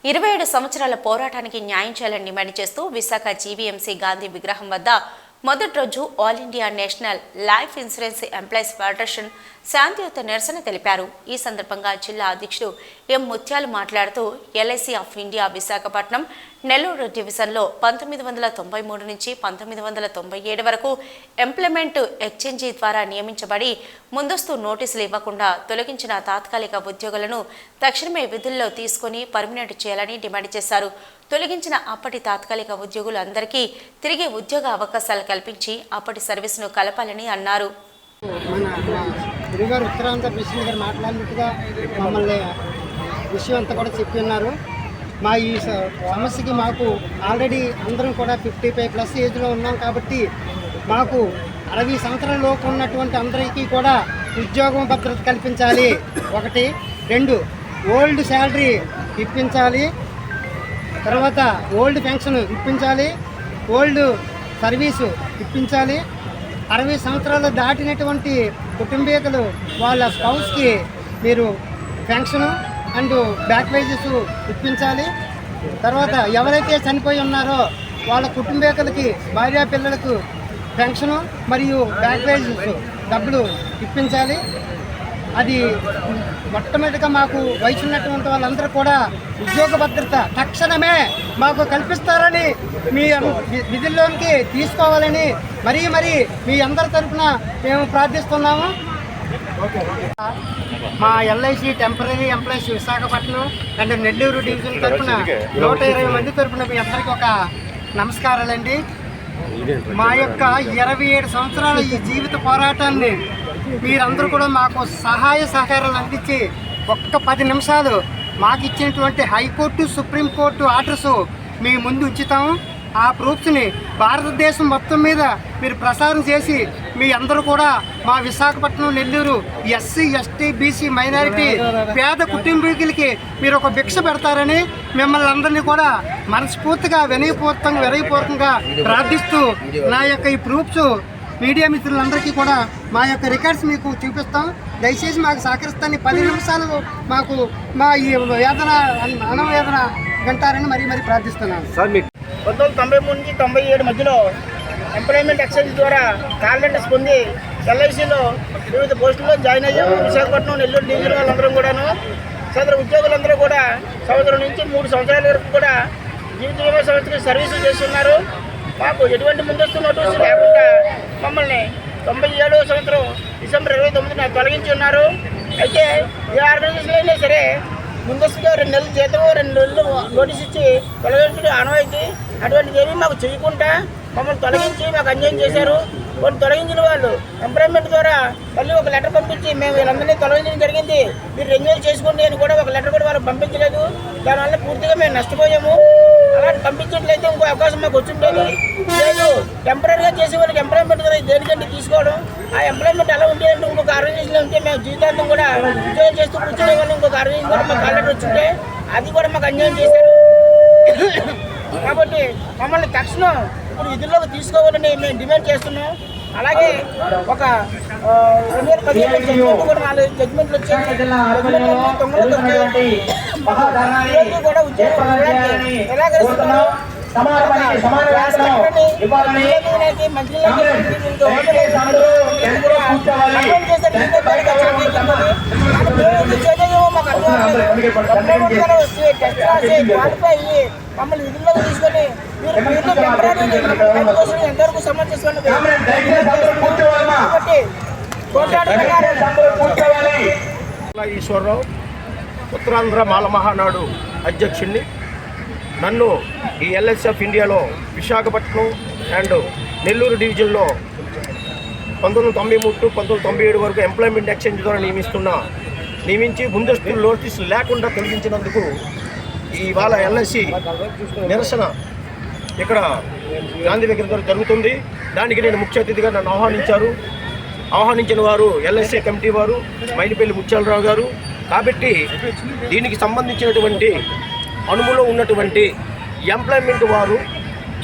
27 సంవత్సరాల పోరాటానికి న్యాయం చేయాలని డిమాండ్ చేస్తూ విశాఖ జీవీఎంసీ గాంధీ విగ్రహం వద్ద మొదటి రోజు all India national life insurance employees federation శాంతియుత నిరసన తెలిపారు. ఈ సందర్భంగా జిల్లా అధ్యక్షుడు ఎం ముత్యాలు మాట్లాడుతూ LIC of India Visakhapatnam Nellore డివిజన్లో 1993 నుంచి 1997 వరకు ఎంప్లాయ్మెంట్ ఎక్స్చేంజీ ద్వారా నియమించబడి ముందస్తు నోటీసులు ఇవ్వకుండా తొలగించిన తాత్కాలిక ఉద్యోగులను తక్షణమే విధుల్లో తీసుకుని పర్మినెంట్ చేయాలని డిమాండ్ చేశారు. తొలగించిన అప్పటి తాత్కాలిక ఉద్యోగులందరికీ తిరిగి ఉద్యోగ అవకాశాలు కల్పించి అప్పటి సర్వీసును కలపాలని అన్నారు. గురుగారు ఉత్తరాంధ్ర ప్రెసిడెంట్ గారు మాట్లాడినట్టుగా మమ్మల్ని విషయం అంతా కూడా చెప్పి ఉన్నారు. మా ఈ సమస్యకి మాకు ఆల్రెడీ అందరం కూడా 55+ ఏజ్లో ఉన్నాం కాబట్టి మాకు 60 సంవత్సరాల లోపు ఉన్నటువంటి అందరికీ కూడా ఉద్యోగం భద్రత కల్పించాలి. 1, 2 ఓల్డ్ శాలరీ ఇప్పించాలి. తర్వాత ఓల్డ్ పెన్షన్ ఇప్పించాలి. ఓల్డ్ సర్వీసు ఇప్పించాలి. 60 సంవత్సరాలు దాటినటువంటి కుటుంబీకులు వాళ్ళ స్పౌస్కి మీరు పెన్షను అండ్ బ్యాక్ వేజెస్ ఇప్పించాలి. తర్వాత ఎవరైతే చనిపోయి ఉన్నారో వాళ్ళ కుటుంబీకులకి భార్యా పిల్లలకు పెన్షను మరియు బ్యాక్ వేజెస్ డబ్బులు ఇప్పించాలి. అది మొట్టమొదటిగా మాకు వయసు ఉన్నటువంటి వాళ్ళందరూ కూడా ఉద్యోగ భద్రత తక్షణమే మాకు కల్పిస్తారని మీ విధుల్లోనికి తీసుకోవాలని మరీ మీ అందరి తరఫున మేము ప్రార్థిస్తున్నాము. మా LIC temporary employees Visakhapatnam and Nellore division తరఫున 120 మంది తరఫున మీ అందరికీ ఒక నమస్కారాలండి. మా యొక్క 27 సంవత్సరాల ఈ జీవిత పోరాటాన్ని మీరందరూ కూడా మాకు సహాయ సహకారాలు అందించి ఒక్క 10 నిమిషాలు మాకు ఇచ్చినటువంటి హైకోర్టు సుప్రీంకోర్టు ఆర్డర్స్ మీ ముందు ఉంచుతాము. ఆ ప్రూఫ్స్ని భారతదేశం మొత్తం మీద మీరు ప్రసారం చేసి మీ అందరూ కూడా మా Visakhapatnam Nellore SC ST BC minority పేద కుటుంబీకులకి మీరు ఒక భిక్ష పెడతారని మిమ్మల్ని అందరినీ కూడా మనస్ఫూర్తిగా వినయపూర్వకంగా ప్రార్థిస్తూ నా యొక్క ఈ ప్రూఫ్స్ మీడియా మిత్రులందరికీ కూడా మా యొక్క రికార్డ్స్ మీకు చూపిస్తాం. దయచేసి మాకు సహకరిస్తాను. 10 నిమిషాలు మాకు మా ఈ అనవేదన వింటారని మరీ ప్రార్థిస్తున్నాను. 1993 నుంచి 97 మధ్యలో ఎంప్లాయ్మెంట్ ఎక్స్చేంజ్ ద్వారా కాల్ లెటర్స్ పొంది ఎల్ఐసిలో వివిధ పోస్టుల్లో జాయిన్ అయ్యాము. విశాఖపట్నం నెల్లూరు డివిజన్ వాళ్ళందరం కూడాను సదరు ఉద్యోగులందరూ కూడా సంవత్సరం నుంచి 3 సంవత్సరాల వరకు కూడా జీవిత బీమా సంస్థకి సర్వీసులు చేస్తున్నారు. మాకు ఎటువంటి ముందస్తు నోటీసు లేకుండా మమ్మల్ని 97వ సంవత్సరం డిసెంబర్ 29న తొలగించి ఉన్నారు. అయితే ఏ ఆర్గనైజేషన్ అయినా సరే ముందస్తుగా 2 నెలల జీతం 2 నెలలు నోటీస్ ఇచ్చి తొలగించడం ఆనవాయితీ. అటువంటిది ఏమీ మాకు చేయకుండా మమ్మల్ని తొలగించి మాకు అన్యాయం చేశారు. కొన్ని తొలగించిన వాళ్ళు ఎంప్లాయ్మెంట్ ద్వారా మళ్ళీ ఒక లెటర్ పంపించి మేము వీళ్ళందరినీ తొలగించడం జరిగింది, మీరు రెన్యూవల్ చేసుకోండి అని కూడా ఒక లెటర్ కూడా వాళ్ళకి పంపించలేదు. దానివల్ల పూర్తిగా మేము నష్టపోయాము. అలాంటి పంపించినట్లయితే ఇంకో అవకాశం మాకు వచ్చిండేది. లేదు టెంపరీగా చేసే వాళ్ళకి ఎంప్లాయ్మెంట్ ద్వారా దేనికంటే తీసుకోవడం, ఆ ఎంప్లాయ్మెంట్ ఎలా ఉండేదంటే ఇంకొక ఆర్గనైజేషన్ ఉంటే మేము జీవితాంతం కూడా ఉద్యోగం చేస్తూ కూర్చునే వాళ్ళు ఇంకొక ఆర్గనైజేషన్ కూడా మాకు కాల్ వచ్చింటే అది కూడా మాకు అన్యాయం చేశారు. కాబట్టి మమ్మల్ని తక్షణం ఇప్పుడు విధుల్లోకి తీసుకోవాలని మేము డిమాండ్ చేస్తున్నాం. అలాగే ఒక 2015 జడ్జిమెంట్ కూడా 4 జడ్జిమెంట్లు వచ్చాయి. కూడా ఉద్యోగం ఎలాగేస్తున్నారు మమ్మల్ని విధుల్లోకి తీసుకొని ఎంతవరకు సమంజసం ఈశ్వరరావు ఉత్తరాంధ్ర మాల మహానాడు అధ్యక్షుడిని. నన్ను ఈ ఎల్ఐసి ఆఫ్ ఇండియాలో విశాఖపట్నం అండ్ నెల్లూరు డివిజన్లో 1993 to 1997 వరకు ఎంప్లాయ్మెంట్ ఎక్స్చేంజ్ ద్వారా నియమించి ముందస్తు నోటీసులు లేకుండా తొలగించినందుకు ఇవాళ ఎల్ఐసి నిరసన ఇక్కడ గాంధీ విగ్రహం ద్వారా జరుగుతుంది. దానికి నేను ముఖ్య అతిథిగా నన్ను ఆహ్వానించిన వారు ఎల్ఐసి కమిటీ వారు మైలిపల్లి ముత్యాలరావు గారు. కాబట్టి దీనికి సంబంధించినటువంటి అనుభవంలో ఉన్నటువంటి ఎంప్లాయ్మెంట్ వారు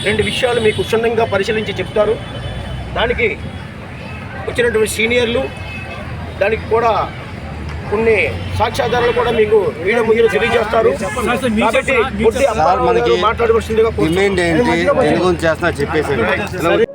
2 విషయాలు మీకు క్షుణ్ణంగా పరిశీలించి చెప్తారు. దానికి వచ్చినటువంటి సీనియర్లు దానికి కూడా కొన్ని సాక్ష్యాధారాలు కూడా మీకు వీడియో ముందు తెలియజేస్తారు. కాబట్టి సార్ మనకి డిమాండ్ ఏంటి దేని గురించి చేస్తున్నా చెప్పేసి